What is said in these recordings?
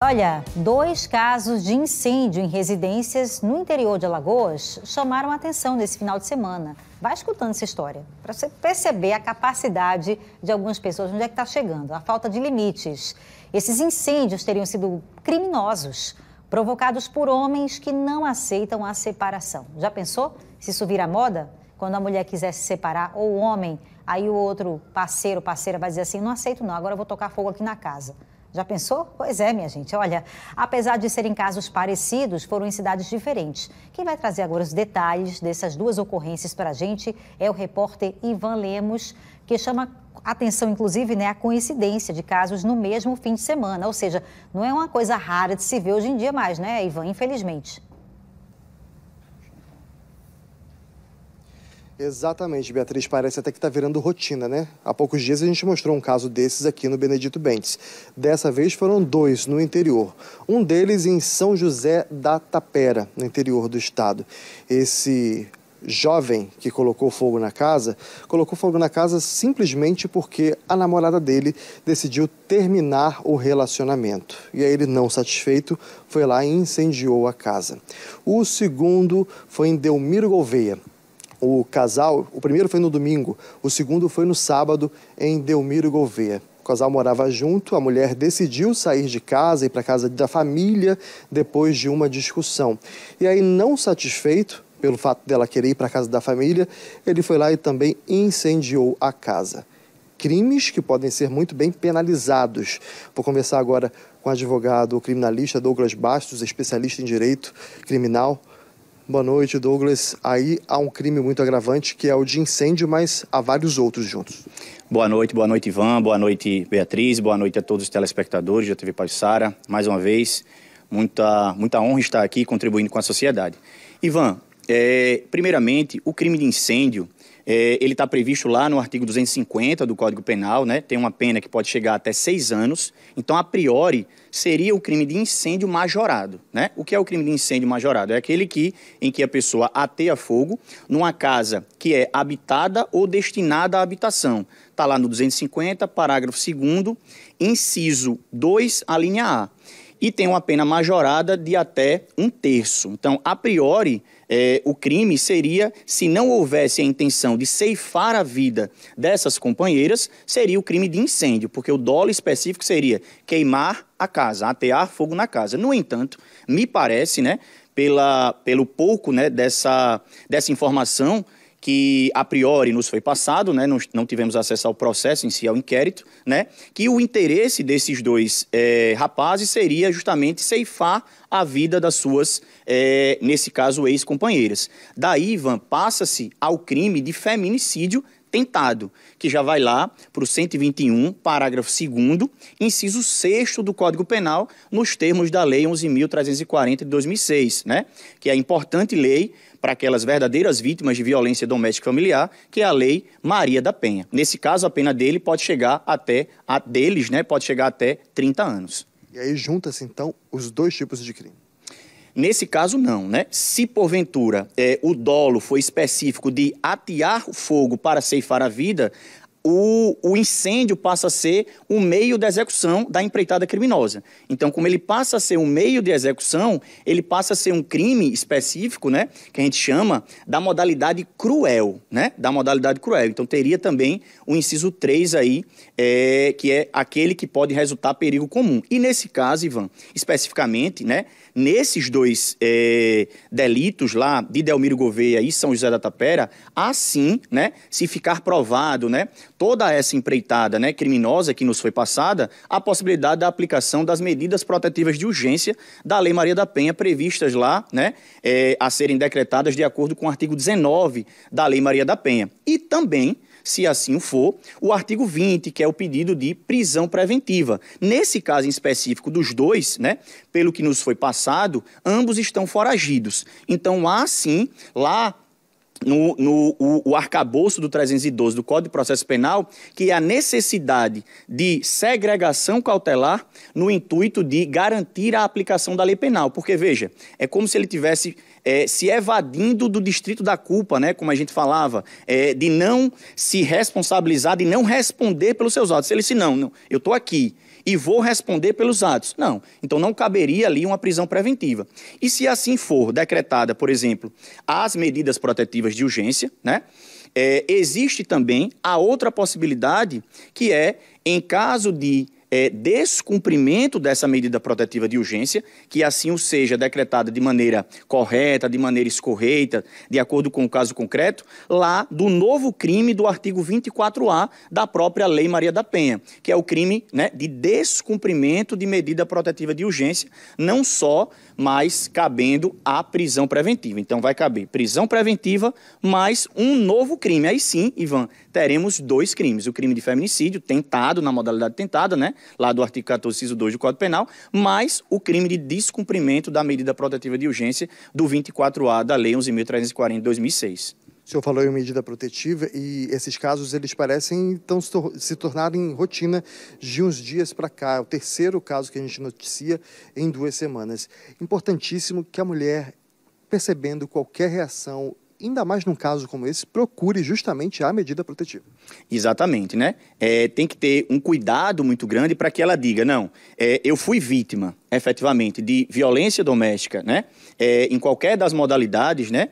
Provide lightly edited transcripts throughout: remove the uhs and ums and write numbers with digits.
Olha, 2 casos de incêndio em residências no interior de Alagoas chamaram a atenção nesse final de semana. Vai escutando essa história, para você perceber a capacidade de algumas pessoas, onde é que está chegando, a falta de limites. Esses incêndios teriam sido criminosos, provocados por homens que não aceitam a separação. Já pensou se isso vira moda? Quando a mulher quiser se separar, ou o homem, aí o outro parceiro, parceira vai dizer assim, não aceito não, agora eu vou tocar fogo aqui na casa. Já pensou? Pois é, minha gente. Olha, apesar de serem casos parecidos, foram em cidades diferentes. Quem vai trazer agora os detalhes dessas 2 ocorrências para a gente é o repórter Ivan Lemos, que chama atenção, inclusive, a coincidência de casos no mesmo fim de semana. Ou seja, não é uma coisa rara de se ver hoje em dia mais, né, Ivan? Infelizmente. Exatamente, Beatriz, parece até que está virando rotina, né? Há poucos dias a gente mostrou um caso desses aqui no Benedito Bentes. Dessa vez foram 2 no interior. Um deles em São José da Tapera, no interior do estado. Esse jovem que colocou fogo na casa simplesmente porque a namorada dele decidiu terminar o relacionamento. E aí ele, não satisfeito, foi lá e incendiou a casa. O segundo foi em Delmiro Gouveia. O primeiro foi no domingo, o segundo foi no sábado em Delmiro Gouveia. O casal morava junto, a mulher decidiu sair de casa e ir para a casa da família depois de uma discussão. E aí, não satisfeito pelo fato dela querer ir para a casa da família, ele foi lá e também incendiou a casa. Crimes que podem ser muito bem penalizados. Vou conversar agora com o advogado criminalista Douglas Bastos, especialista em direito criminal. Boa noite, Douglas. Aí há um crime muito agravante, que é o de incêndio, mas há vários outros juntos. Boa noite, Ivan. Boa noite, Beatriz. Boa noite a todos os telespectadores da TV Pajuçara. Mais uma vez, muita honra estar aqui contribuindo com a sociedade. Ivan, primeiramente, o crime de incêndio, ele está previsto lá no artigo 250 do Código Penal, né? Tem uma pena que pode chegar até 6 anos. Então, a priori, seria o crime de incêndio majorado, né? O que é o crime de incêndio majorado? É aquele em que a pessoa ateia fogo numa casa que é habitada ou destinada à habitação. Está lá no 250, parágrafo 2º, inciso 2, a linha A. E tem uma pena majorada de até 1/3. Então, a priori, o crime seria, se não houvesse a intenção de ceifar a vida dessas companheiras, seria o crime de incêndio, porque o dolo específico seria queimar a casa, atear fogo na casa. No entanto, me parece, né, pelo pouco, né, dessa informação que a priori nos foi passado, né, não tivemos acesso ao processo em si, ao inquérito, né, que o interesse desses 2 rapazes seria justamente ceifar a vida das suas, nesse caso, ex-companheiras. Daí, Ivan, passa-se ao crime de feminicídio tentado, que já vai lá para o 121, parágrafo 2º, inciso 6º do Código Penal, nos termos da Lei 11.340 de 2006, né, que é a importante lei para aquelas verdadeiras vítimas de violência doméstica e familiar, que é a Lei Maria da Penha. Nesse caso, a pena dele pode chegar até, pode chegar até 30 anos. E aí junta-se, então, os 2 tipos de crime. Nesse caso, não, né? Se, porventura, o dolo foi específico de atear fogo para ceifar a vida, o incêndio passa a ser o meio de execução da empreitada criminosa. Então, como ele passa a ser um meio de execução, ele passa a ser um crime específico, né, que a gente chama da modalidade cruel, né, da modalidade cruel. Então, teria também o inciso 3 aí, que é aquele que pode resultar perigo comum. E nesse caso, Ivan, especificamente, né, nesses 2 delitos lá de Delmiro Gouveia e São José da Tapera, assim, né, se ficar provado, né, toda essa empreitada, né, criminosa que nos foi passada, a possibilidade da aplicação das medidas protetivas de urgência da Lei Maria da Penha previstas lá, né, a serem decretadas de acordo com o artigo 19 da Lei Maria da Penha. E também, se assim for, o artigo 20, que é o pedido de prisão preventiva. Nesse caso em específico dos 2, né, pelo que nos foi passado, ambos estão foragidos. Então, há sim, lá o arcabouço do 312 do Código de Processo Penal, que é a necessidade de segregação cautelar no intuito de garantir a aplicação da lei penal. Porque, veja, é como se ele tivesse se evadindo do distrito da culpa, né, como a gente falava, de não se responsabilizar, de não responder pelos seus atos. Ele disse, não, eu estou aqui e vou responder pelos atos. Não, então não caberia ali uma prisão preventiva. E se assim for decretada, por exemplo, as medidas protetivas de urgência, né? Existe também a outra possibilidade, que é, em caso de descumprimento dessa medida protetiva de urgência, que assim o seja decretada de maneira correta, de maneira escorreita, de acordo com o caso concreto, lá do novo crime do artigo 24A da própria Lei Maria da Penha, que é o crime, né, de descumprimento de medida protetiva de urgência, não só, mas cabendo a prisão preventiva. Então vai caber prisão preventiva mais um novo crime. Aí sim, Ivan, teremos dois crimes. O crime de feminicídio, tentado, na modalidade tentada, né, lá do artigo 14, inciso 2 do Código Penal, mais o crime de descumprimento da medida protetiva de urgência do 24A da Lei 11.340 de 2006. O senhor falou em medida protetiva e esses casos eles parecem então se tornarem rotina de uns dias para cá. É o terceiro caso que a gente noticia em 2 semanas. Importantíssimo que a mulher, percebendo qualquer reação, ainda mais num caso como esse, procure justamente a medida protetiva. Exatamente, né? Tem que ter um cuidado muito grande para que ela diga, não, eu fui vítima, efetivamente, de violência doméstica, né? Em qualquer das modalidades, né?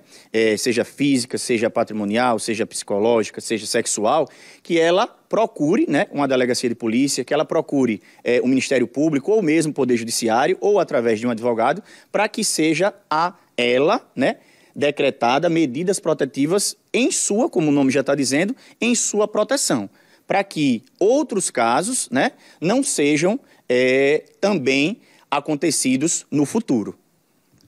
Seja física, seja patrimonial, seja psicológica, seja sexual, que ela procure, né, uma delegacia de polícia, que ela procure o Ministério Público ou mesmo o Poder Judiciário ou através de um advogado, para que seja a ela, né, decretada medidas protetivas em sua, como o nome já está dizendo, em sua proteção, para que outros casos, né, não sejam também acontecidos no futuro.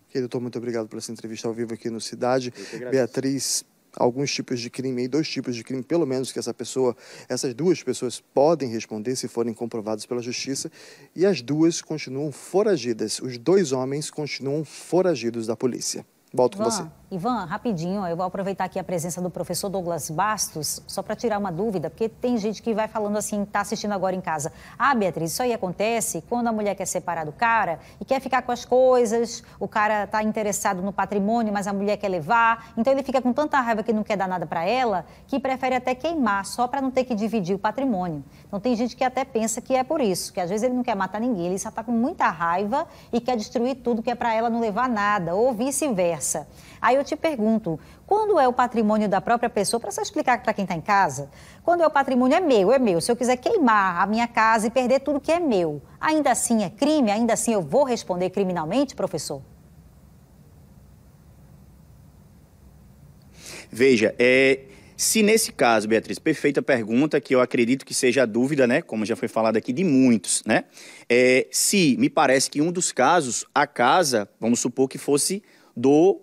Ok, doutor, muito obrigado por essa entrevista ao vivo aqui no Cidade. Beatriz, alguns tipos de crime, 2 tipos de crime, pelo menos, que essas 2 pessoas podem responder se forem comprovados pela Justiça, e as 2 continuam foragidas. Os 2 homens continuam foragidos da polícia. Volto com você. Ivan, rapidinho, eu vou aproveitar aqui a presença do professor Douglas Bastos, só para tirar uma dúvida, porque tem gente que vai falando assim, está assistindo agora em casa. Ah, Beatriz, isso aí acontece quando a mulher quer separar do cara e quer ficar com as coisas, o cara está interessado no patrimônio, mas a mulher quer levar, então ele fica com tanta raiva que não quer dar nada para ela, que prefere até queimar, só para não ter que dividir o patrimônio. Então tem gente que até pensa que é por isso, que às vezes ele não quer matar ninguém, ele só está com muita raiva e quer destruir tudo que é para ela não levar nada, ou vice-versa. Aí eu te pergunto, quando é o patrimônio da própria pessoa, para você explicar para quem está em casa, quando é o patrimônio é meu. Se eu quiser queimar a minha casa e perder tudo que é meu, ainda assim é crime? Ainda assim eu vou responder criminalmente, professor? Veja, se nesse caso, Beatriz, perfeita pergunta, que eu acredito que seja a dúvida, né, como já foi falado aqui, de muitos, né? Se me parece que um dos casos, a casa, vamos supor que fosse do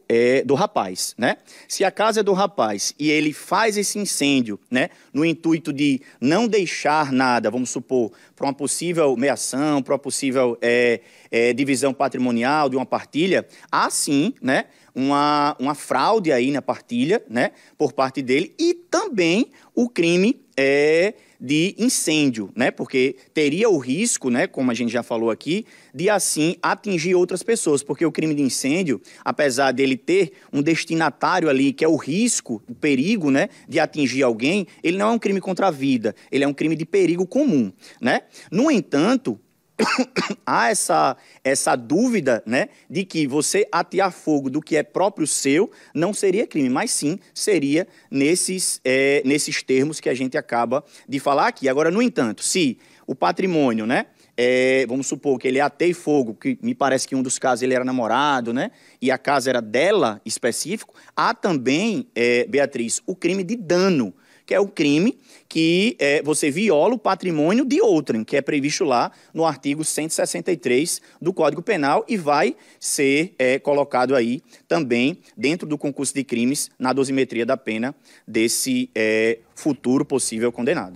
rapaz, né? Se a casa é do rapaz e ele faz esse incêndio, né, no intuito de não deixar nada, vamos supor, para uma possível meação, para uma possível divisão patrimonial de uma partilha, há sim, né, uma fraude aí na partilha, né, por parte dele, e também o crime de incêndio, né? Porque teria o risco, né, como a gente já falou aqui, de assim atingir outras pessoas, porque o crime de incêndio, apesar dele ter um destinatário ali, que é o risco, o perigo, né, de atingir alguém, ele não é um crime contra a vida, ele é um crime de perigo comum, né? No entanto, há essa dúvida, né, de que você atear fogo do que é próprio seu não seria crime, mas sim seria nesses termos que a gente acaba de falar aqui. Agora, no entanto, se o patrimônio, né, vamos supor que ele ateie fogo, que me parece que em um dos casos ele era namorado, né, e a casa era dela específico, há também, Beatriz, o crime de dano, que é o crime que você viola o patrimônio de outrem, que é previsto lá no artigo 163 do Código Penal e vai ser colocado aí também dentro do concurso de crimes na dosimetria da pena desse futuro possível condenado.